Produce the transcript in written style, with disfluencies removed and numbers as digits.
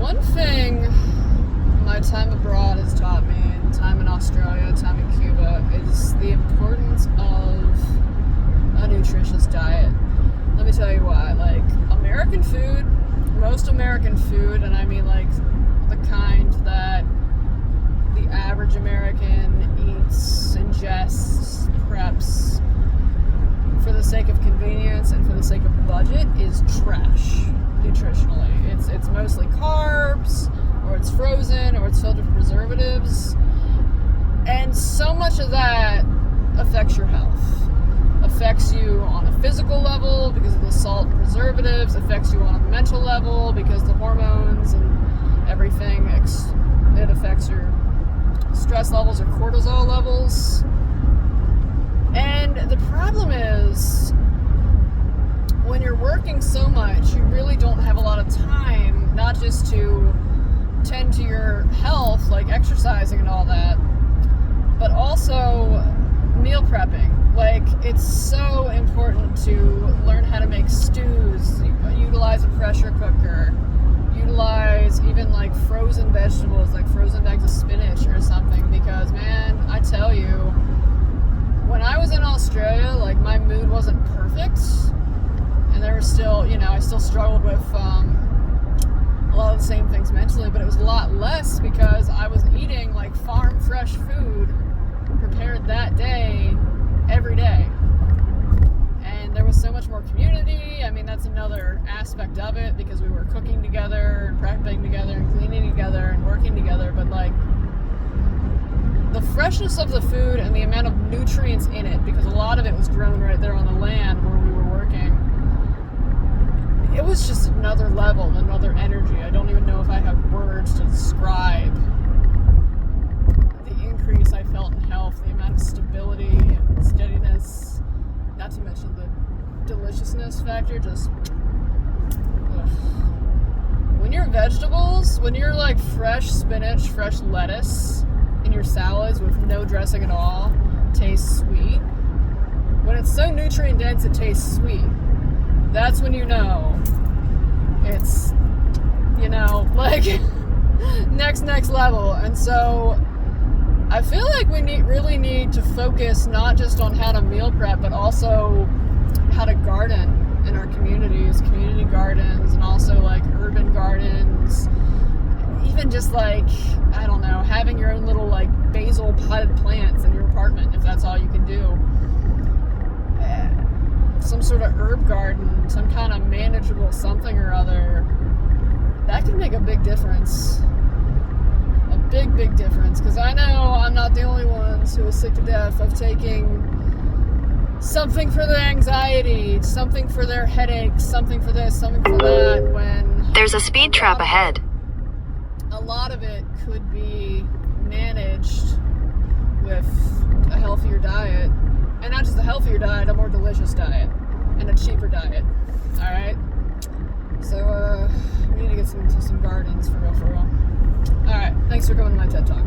One thing my time abroad has taught me, time in Australia, time in Cuba, is the importance of a nutritious diet. Let me tell you why. Like, American food, most American food, and I mean like the kind that the average American eats, ingests, preps for the sake of convenience and for the sake of budget, is trash nutritionally. It's mostly carbs, or it's frozen, or it's filled with preservatives, and so much of that affects your health. Affects you on a physical level because of the salt and preservatives, affects you on a mental level because the hormones and everything, it affects your stress levels or cortisol levels. And the problem is, when you're working so much, you really don't have a lot of time, not just to tend to your health, like exercising and all that, but also meal prepping. Like, it's so important to learn how to make stews, utilize a pressure cooker, utilize even like frozen vegetables, like frozen bags of spinach or something, because man, I tell you, when I was in Australia, like, my mood wasn't perfect, and there was still, I still struggled with a lot of the same things mentally, but it was a lot less because I was eating like farm fresh food prepared that day, every day. And there was so much more community. I mean, that's another aspect of it, because we were cooking together and prepping together and cleaning together and working together. But like, the freshness of the food and the amount of nutrients in it, because a lot of it was grown right there on the land where we were working, it was just another level, another energy. I don't even know if I have words to describe the increase I felt in health, the amount of stability and steadiness, not to mention the deliciousness factor. Just ugh. When your vegetables, when you're like fresh spinach, fresh lettuce in your salads with no dressing at all, tastes sweet. When it's so nutrient dense it tastes sweet, that's when you know it's, like next level. And so I feel like we really need to focus not just on how to meal prep, but also how to garden in our communities, community gardens, and also like urban gardens. Even just like, I don't know, having your own little like basil potted plants in your apartment, if that's all you can do. Some sort of herb garden, some kind of manageable something or other, that can make a big difference. A big difference, because I know I'm not the only ones who is sick to death of taking something for their anxiety, something for their headaches, something for this, something for that, when there's a speed trap ahead. A lot of it could be managed with a healthier diet, and not just a healthier diet, a more delicious diet, and a cheaper diet. Alright? So, we need to get into some gardens for real. Alright, thanks for coming to my TED Talk.